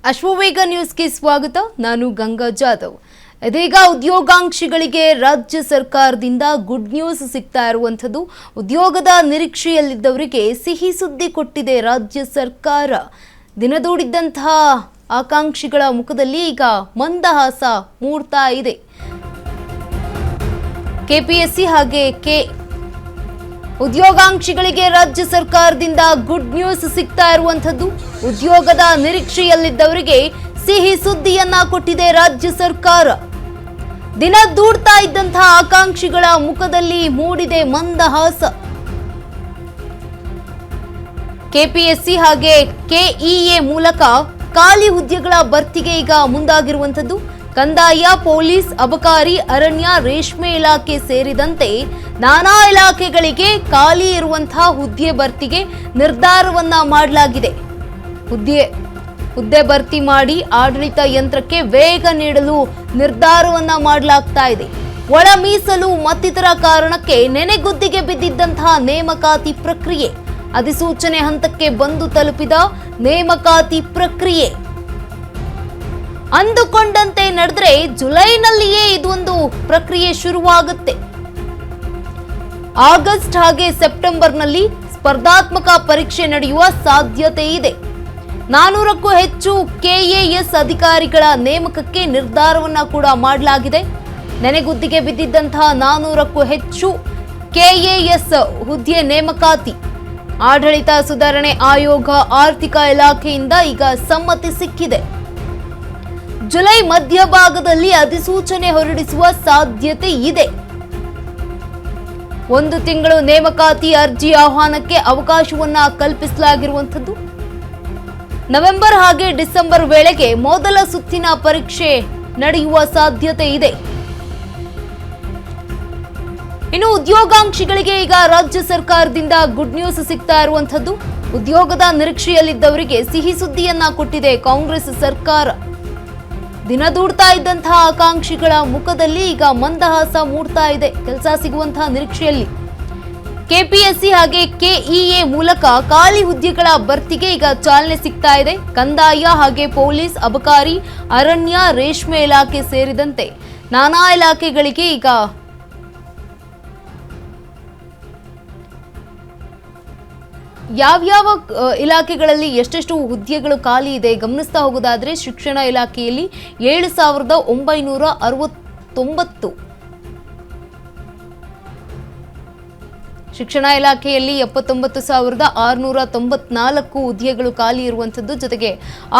ಅಶ್ವವೇಗ ನ್ಯೂಸ್ಗೆ ಸ್ವಾಗತ. ನಾನು ಗಂಗಾ ಜಾಧವ್. ಇದೀಗ ಉದ್ಯೋಗಾಂಕ್ಷಿಗಳಿಗೆ ರಾಜ್ಯ ಸರ್ಕಾರದಿಂದ ಗುಡ್ ನ್ಯೂಸ್ ಸಿಗ್ತಾ ಇರುವಂಥದ್ದು. ಉದ್ಯೋಗದ ನಿರೀಕ್ಷೆಯಲ್ಲಿದ್ದವರಿಗೆ ಸಿಹಿ ಸುದ್ದಿ ಕೊಟ್ಟಿದೆ ರಾಜ್ಯ ಸರ್ಕಾರ. ದಿನದೂಡಿದ್ದಂತಹ ಆಕಾಂಕ್ಷಿಗಳ ಮುಖದಲ್ಲಿ ಈಗ ಮಂದಹಾಸ ಮೂಡ್ತಾ ಇದೆ. ಕೆಪಿಎಸ್ಸಿ ಹಾಗೆ ಉದ್ಯೋಗಾಂಕ್ಷಿಗಳಿಗೆ ರಾಜ್ಯ ಸರ್ಕಾರದಿಂದ ಗುಡ್ ನ್ಯೂಸ್ ಸಿಗ್ತಾ ಇರುವಂಥದ್ದು. ಉದ್ಯೋಗದ ನಿರೀಕ್ಷೆಯಲ್ಲಿದ್ದವರಿಗೆ ಸಿಹಿ ಸುದ್ದಿಯನ್ನ ಕೊಟ್ಟಿದೆ ರಾಜ್ಯ ಸರ್ಕಾರ. ದಿನ ದೂಡ್ತಾ ಇದ್ದಂತಹ ಆಕಾಂಕ್ಷಿಗಳ ಮುಖದಲ್ಲಿ ಮೂಡಿದೆ ಮಂದಹಾಸ. ಕೆಪಿಎಸ್ಸಿ ಹಾಗೆ ಕೆಇಎ ಮೂಲಕ ಖಾಲಿ ಹುದ್ದೆಗಳ ಭರ್ತಿಗೆ ಈಗ ಮುಂದಾಗಿರುವಂಥದ್ದು. ಕಂದಾಯ, ಪೊಲೀಸ್, ಅಬಕಾರಿ, ಅರಣ್ಯ, ರೇಷ್ಮೆ ಇಲಾಖೆ ಸೇರಿದಂತೆ ನಾನಾ ಇಲಾಖೆಗಳಿಗೆ ಖಾಲಿ ಇರುವಂತಹ ಹುದ್ದೆ ಭರ್ತಿಗೆ ನಿರ್ಧಾರವನ್ನ ಮಾಡಲಾಗಿದೆ. ಹುದ್ದೆ ಭರ್ತಿ ಮಾಡಿ ಆಡಳಿತ ಯಂತ್ರಕ್ಕೆ ವೇಗ ನೀಡಲು ನಿರ್ಧಾರವನ್ನ ಮಾಡಲಾಗ್ತಾ ಇದೆ. ಒಳ ಮೀಸಲು ಮತ್ತಿತರ ಕಾರಣಕ್ಕೆ ನೆನೆಗುದ್ದಿಗೆ ಬಿದ್ದಿದ್ದಂತಹ ನೇಮಕಾತಿ ಪ್ರಕ್ರಿಯೆ ಅಧಿಸೂಚನೆ ಹಂತಕ್ಕೆ ಬಂದು ತಲುಪಿದ ನೇಮಕಾತಿ ಪ್ರಕ್ರಿಯೆ ಅಂದುಕೊಂಡಂತೆ ನಡೆದ್ರೆ ಜುಲೈನಲ್ಲಿಯೇ ಇದೊಂದು ಪ್ರಕ್ರಿಯೆ ಶುರುವಾಗುತ್ತೆ. ಆಗಸ್ಟ್ ಹಾಗೆ ಸೆಪ್ಟೆಂಬರ್ನಲ್ಲಿ ಸ್ಪರ್ಧಾತ್ಮಕ ಪರೀಕ್ಷೆ ನಡೆಯುವ ಸಾಧ್ಯತೆ ಇದೆ. 400ಕ್ಕೂ ಹೆಚ್ಚು ಕೆಎಎಸ್ ಅಧಿಕಾರಿಗಳ ನೇಮಕಕ್ಕೆ ನಿರ್ಧಾರವನ್ನ ಕೂಡ ಮಾಡಲಾಗಿದೆ. ನೆನೆಗುದ್ದಿಗೆ ಬಿದ್ದಿದ್ದಂತಹ 400ಕ್ಕೂ ಹೆಚ್ಚು ಕೆಎಎಸ್ ಹುದ್ದೆ ನೇಮಕಾತಿ ಆಡಳಿತ ಸುಧಾರಣೆ ಆಯೋಗ, ಆರ್ಥಿಕ ಇಲಾಖೆಯಿಂದ ಈಗ ಸಮ್ಮತಿ ಸಿಕ್ಕಿದೆ. ಜುಲೈ ಮಧ್ಯಭಾಗದಲ್ಲಿ ಅಧಿಸೂಚನೆ ಹೊರಡಿಸುವ ಸಾಧ್ಯತೆ ಇದೆ. 1 ತಿಂಗಳು ನೇಮಕಾತಿ ಅರ್ಜಿ ಆಹ್ವಾನಕ್ಕೆ ಅವಕಾಶವನ್ನ ಕಲ್ಪಿಸಲಾಗಿರುವಂಥದ್ದು. ನವೆಂಬರ್ ಹಾಗೆ ಡಿಸೆಂಬರ್ ವೇಳೆಗೆ ಮೊದಲ ಸುತ್ತಿನ ಪರೀಕ್ಷೆ ನಡೆಯುವ ಸಾಧ್ಯತೆ ಇದೆ. ಇನ್ನು ಉದ್ಯೋಗಾಂಕ್ಷಿಗಳಿಗೆ ಈಗ ರಾಜ್ಯ ಸರ್ಕಾರದಿಂದ ಗುಡ್ ನ್ಯೂಸ್ ಸಿಗ್ತಾ ಇರುವಂಥದ್ದು. ಉದ್ಯೋಗದ ನಿರೀಕ್ಷೆಯಲ್ಲಿದ್ದವರಿಗೆ ಸಿಹಿ ಸುದ್ದಿಯನ್ನ ಕೊಟ್ಟಿದೆ ಕಾಂಗ್ರೆಸ್ ಸರ್ಕಾರ. ದಿನ ದೂಡ್ತಾ ಇದ್ದಂತಹ ಆಕಾಂಕ್ಷಿಗಳ ಮುಖದಲ್ಲಿ ಈಗ ಮಂದಹಾಸ ಮೂಡ್ತಾ ಇದೆ. ಕೆಲಸ ಸಿಗುವಂತಹ ನಿರೀಕ್ಷೆಯಲ್ಲಿ ಕೆಪಿಎಸ್ಸಿ ಹಾಗೆ ಕೆಇಎ ಮೂಲಕ ಖಾಲಿ ಹುದ್ದೆಗಳ ಭರ್ತಿಗೆ ಈಗ ಚಾಲನೆ ಸಿಗ್ತಾ ಇದೆ. ಕಂದಾಯ ಹಾಗೆ ಪೊಲೀಸ್, ಅಬಕಾರಿ, ಅರಣ್ಯ, ರೇಷ್ಮೆ ಇಲಾಖೆ ಸೇರಿದಂತೆ ನಾನಾ ಇಲಾಖೆಗಳಿಗೆ ಈಗ ಯಾವ್ಯಾವ ಇಲಾಖೆಗಳಲ್ಲಿ ಎಷ್ಟೆಷ್ಟು ಹುದ್ದೆಗಳು ಖಾಲಿ ಇದೆ ಗಮನಿಸ್ತಾ ಹೋಗೋದಾದ್ರೆ ಶಿಕ್ಷಣ ಇಲಾಖೆಯಲ್ಲಿ 7,969, ಶಿಕ್ಷಣ ಇಲಾಖೆಯಲ್ಲಿ 79,694 ಹುದ್ದೆಗಳು ಖಾಲಿ ಇರುವಂಥದ್ದು. ಜೊತೆಗೆ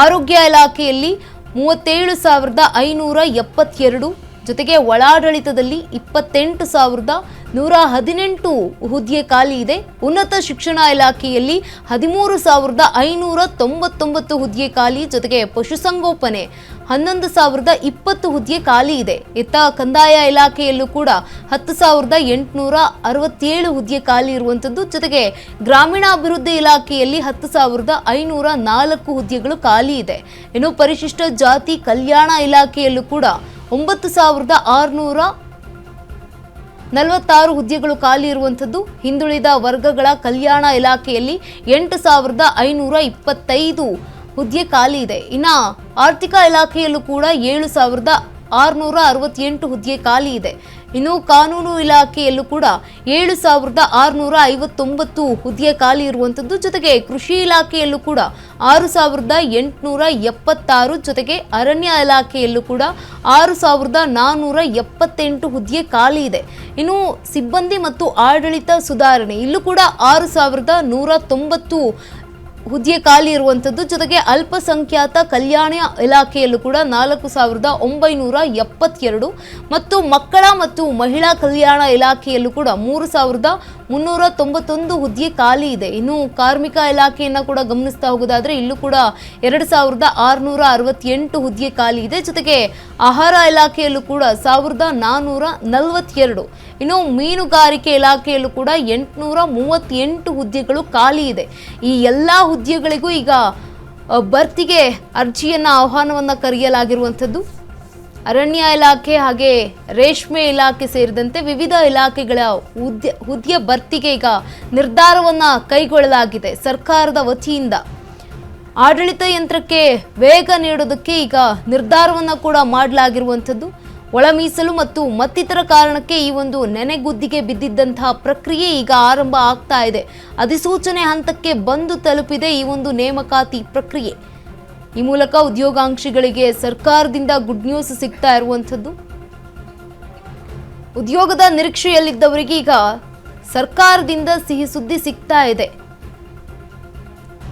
ಆರೋಗ್ಯ ಇಲಾಖೆಯಲ್ಲಿ 37,572, ಜೊತೆಗೆ ಒಳಾಡಳಿತದಲ್ಲಿ 28,118 ಹುದ್ದೆ ಖಾಲಿ ಇದೆ. ಉನ್ನತ ಶಿಕ್ಷಣ ಇಲಾಖೆಯಲ್ಲಿ 13,599 ಹುದ್ದೆ ಖಾಲಿ, ಜೊತೆಗೆ ಪಶುಸಂಗೋಪನೆ 11,020 ಹುದ್ದೆ ಖಾಲಿ ಇದೆ. ಇತ್ತ ಕಂದಾಯ ಇಲಾಖೆಯಲ್ಲೂ ಕೂಡ 10,867 ಹುದ್ದೆ ಖಾಲಿ ಇರುವಂಥದ್ದು. ಜೊತೆಗೆ ಗ್ರಾಮೀಣಾಭಿವೃದ್ಧಿ ಇಲಾಖೆಯಲ್ಲಿ 10,504 ಹುದ್ದೆಗಳು ಖಾಲಿ ಇದೆ. ಇನ್ನು ಪರಿಶಿಷ್ಟ ಜಾತಿ ಕಲ್ಯಾಣ ಇಲಾಖೆಯಲ್ಲೂ ಕೂಡ 9,646 ಹುದ್ದೆಗಳು ಖಾಲಿ ಇರುವಂಥದ್ದು. ಹಿಂದುಳಿದ ವರ್ಗಗಳ ಕಲ್ಯಾಣ ಇಲಾಖೆಯಲ್ಲಿ 8,525 ಹುದ್ದೆ ಖಾಲಿ ಇದೆ. ಇನ್ನು ಆರ್ಥಿಕ ಇಲಾಖೆಯಲ್ಲೂ ಕೂಡ 7,668 ಹುದ್ದೆ ಖಾಲಿ ಇದೆ. ಇನ್ನು ಕಾನೂನು ಇಲಾಖೆಯಲ್ಲೂ ಕೂಡ 7,659 ಹುದ್ದೆ ಖಾಲಿ ಇರುವಂಥದ್ದು. ಜೊತೆಗೆ ಕೃಷಿ ಇಲಾಖೆಯಲ್ಲೂ ಕೂಡ 6,876, ಜೊತೆಗೆ ಅರಣ್ಯ ಇಲಾಖೆಯಲ್ಲೂ ಕೂಡ 6,478 ಹುದ್ದೆ ಖಾಲಿ ಇದೆ. ಇನ್ನು ಸಿಬ್ಬಂದಿ ಮತ್ತು ಆಡಳಿತ ಸುಧಾರಣೆ ಇಲ್ಲೂ ಕೂಡ 6,190 ಹುದ್ದೆ ಖಾಲಿ ಇರುವಂಥದ್ದು. ಜೊತೆಗೆ ಅಲ್ಪಸಂಖ್ಯಾತ ಕಲ್ಯಾಣ ಇಲಾಖೆಯಲ್ಲೂ ಕೂಡ 4,972 ಮತ್ತು ಮಕ್ಕಳ ಮತ್ತು ಮಹಿಳಾ ಕಲ್ಯಾಣ ಇಲಾಖೆಯಲ್ಲೂ ಕೂಡ 3,391 ಹುದ್ದೆ ಖಾಲಿ ಇದೆ. ಇನ್ನು ಕಾರ್ಮಿಕ ಇಲಾಖೆಯನ್ನು ಕೂಡ ಗಮನಿಸ್ತಾ ಹೋಗೋದಾದ್ರೆ ಇಲ್ಲೂ ಕೂಡ 2,668 ಹುದ್ದೆ ಖಾಲಿ ಇದೆ. ಜೊತೆಗೆ ಆಹಾರ ಇಲಾಖೆಯಲ್ಲೂ ಕೂಡ 1,442. ಇನ್ನು ಮೀನುಗಾರಿಕೆ ಇಲಾಖೆಯಲ್ಲೂ ಕೂಡ 838 ಹುದ್ದೆಗಳು ಖಾಲಿ ಇದೆ. ಈ ಎಲ್ಲ ಹುದ್ದೆಗಳಿಗೂ ಈಗ ಭರ್ತಿಗೆ ಅರ್ಜಿಯನ್ನ ಆಹ್ವಾನವನ್ನ ಕರೆಯಲಾಗಿರುವಂಥದ್ದು. ಅರಣ್ಯ ಇಲಾಖೆ ಹಾಗೆ ರೇಷ್ಮೆ ಇಲಾಖೆ ಸೇರಿದಂತೆ ವಿವಿಧ ಇಲಾಖೆಗಳ ಹುದ್ದೆ ಭರ್ತಿಗೆ ಈಗ ನಿರ್ಧಾರವನ್ನ ಕೈಗೊಳ್ಳಲಾಗಿದೆ ಸರ್ಕಾರದ ವತಿಯಿಂದ. ಆಡಳಿತ ಯಂತ್ರಕ್ಕೆ ವೇಗ ನೀಡೋದಕ್ಕೆ ಈಗ ನಿರ್ಧಾರವನ್ನು ಕೂಡ ಮಾಡಲಾಗಿರುವಂಥದ್ದು. ಒಳ ಮೀಸಲು ಮತ್ತು ಮತ್ತಿತರ ಕಾರಣಕ್ಕೆ ಈ ಒಂದು ನೆನೆಗುದ್ದಿಗೆ ಬಿದ್ದಿದ್ದಂತಹ ಪ್ರಕ್ರಿಯೆ ಈಗ ಆರಂಭ ಆಗ್ತಾ ಇದೆ. ಅಧಿಸೂಚನೆ ಹಂತಕ್ಕೆ ಬಂದು ತಲುಪಿದೆ ಈ ಒಂದು ನೇಮಕಾತಿ ಪ್ರಕ್ರಿಯೆ. ಈ ಮೂಲಕ ಉದ್ಯೋಗಾಂಕ್ಷಿಗಳಿಗೆ ಸರ್ಕಾರದಿಂದ ಗುಡ್ ನ್ಯೂಸ್ ಸಿಗ್ತಾ ಇರುವಂಥದ್ದು. ಉದ್ಯೋಗದ ನಿರೀಕ್ಷೆಯಲ್ಲಿದ್ದವರಿಗೆ ಈಗ ಸರ್ಕಾರದಿಂದ ಸಿಹಿ ಸುದ್ದಿ ಸಿಗ್ತಾ ಇದೆ.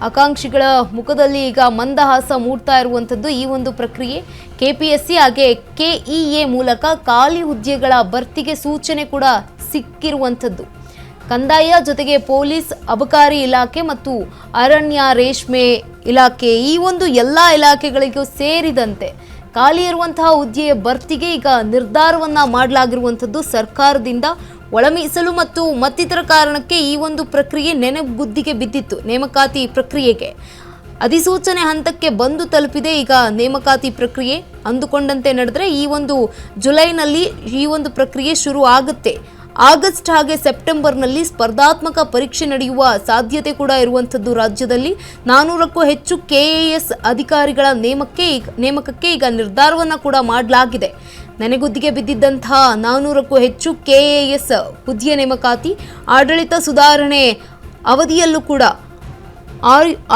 ಆಕಾಂಕ್ಷಿಗಳ ಮುಖದಲ್ಲಿ ಈಗ ಮಂದಹಾಸ ಮೂಡ್ತಾ ಇರುವಂಥದ್ದು ಈ ಒಂದು ಪ್ರಕ್ರಿಯೆ. ಕೆಪಿಎಸ್ಸಿ ಹಾಗೆ ಕೆಇಎ ಮೂಲಕ ಖಾಲಿ ಹುದ್ದೆಗಳ ಭರ್ತಿಗೆ ಸೂಚನೆ ಕೂಡ ಸಿಕ್ಕಿರುವಂಥದ್ದು. ಕಂದಾಯ ಜೊತೆಗೆ ಪೊಲೀಸ್, ಅಬಕಾರಿ ಇಲಾಖೆ ಮತ್ತು ಅರಣ್ಯ, ರೇಷ್ಮೆ ಇಲಾಖೆ, ಈ ಒಂದು ಎಲ್ಲ ಇಲಾಖೆಗಳಿಗೂ ಸೇರಿದಂತೆ ಖಾಲಿ ಇರುವಂತಹ ಹುದ್ದೆಯ ಭರ್ತಿಗೆ ಈಗ ನಿರ್ಧಾರವನ್ನ ಮಾಡಲಾಗಿರುವಂಥದ್ದು ಸರ್ಕಾರದಿಂದ. ಒಳ ಮೀಸಲು ಮತ್ತು ಮತ್ತಿತರ ಕಾರಣಕ್ಕೆ ಈ ಒಂದು ಪ್ರಕ್ರಿಯೆ ನೆನೆಗುದ್ದಿಗೆ ಬಿದ್ದಿತ್ತು. ನೇಮಕಾತಿ ಪ್ರಕ್ರಿಯೆಗೆ ಅಧಿಸೂಚನೆ ಹಂತಕ್ಕೆ ಬಂದು ತಲುಪಿದೆ ಈಗ ನೇಮಕಾತಿ ಪ್ರಕ್ರಿಯೆ. ಅಂದುಕೊಂಡಂತೆ ನಡೆದ್ರೆ ಈ ಒಂದು ಜುಲೈನಲ್ಲಿ ಈ ಒಂದು ಪ್ರಕ್ರಿಯೆ ಶುರು ಆಗುತ್ತೆ. ಆಗಸ್ಟ್ ಹಾಗೆ ಸೆಪ್ಟೆಂಬರ್ನಲ್ಲಿ ಸ್ಪರ್ಧಾತ್ಮಕ ಪರೀಕ್ಷೆ ನಡೆಯುವ ಸಾಧ್ಯತೆ ಕೂಡ ಇರುವಂಥದ್ದು. ರಾಜ್ಯದಲ್ಲಿ 400ಕ್ಕೂ ಹೆಚ್ಚು ಕೆಎಎಸ್ ಅಧಿಕಾರಿಗಳ ನೇಮಕಕ್ಕೆ ಈಗ ನಿರ್ಧಾರವನ್ನು ಕೂಡ ಮಾಡಲಾಗಿದೆ. ನೆನೆಗುದ್ದಿಗೆ ಬಿದ್ದಿದ್ದಂತಹ 400ಕ್ಕೂ ಹೆಚ್ಚು ಕೆಎಎಸ್ ಹುದ್ದೆಯ ನೇಮಕಾತಿ, ಆಡಳಿತ ಸುಧಾರಣೆ ಅವಧಿಯಲ್ಲೂ ಕೂಡ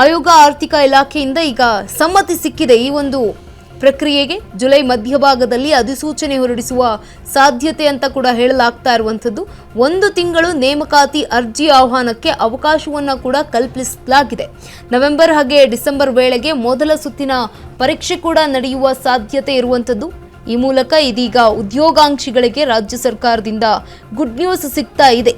ಆಯೋಗ ಆರ್ಥಿಕ ಇಲಾಖೆಯಿಂದ ಈಗ ಸಮ್ಮತಿ ಸಿಕ್ಕಿದೆ ಈ ಒಂದು ಪ್ರಕ್ರಿಯೆಗೆ. ಜುಲೈ ಮಧ್ಯಭಾಗದಲ್ಲಿ ಅಧಿಸೂಚನೆ ಹೊರಡಿಸುವ ಸಾಧ್ಯತೆ ಅಂತ ಕೂಡ ಹೇಳಲಾಗ್ತಾ ಇರುವಂಥದ್ದು. 1 ತಿಂಗಳು ನೇಮಕಾತಿ ಅರ್ಜಿ ಆಹ್ವಾನಕ್ಕೆ ಅವಕಾಶವನ್ನು ಕೂಡ ಕಲ್ಪಿಸಲಾಗಿದೆ. ನವೆಂಬರ್ ಹಾಗೆ ಡಿಸೆಂಬರ್ ವೇಳೆಗೆ ಮೊದಲ ಸುತ್ತಿನ ಪರೀಕ್ಷೆ ಕೂಡ ನಡೆಯುವ ಸಾಧ್ಯತೆ ಇರುವಂಥದ್ದು. ಈ ಮೂಲಕ ಇದೀಗ ಉದ್ಯೋಗಾಂಕ್ಷಿಗಳಿಗೆ ರಾಜ್ಯ ಸರ್ಕಾರದಿಂದ ಗುಡ್ ನ್ಯೂಸ್ ಸಿಗ್ತಾ ಇದೆ.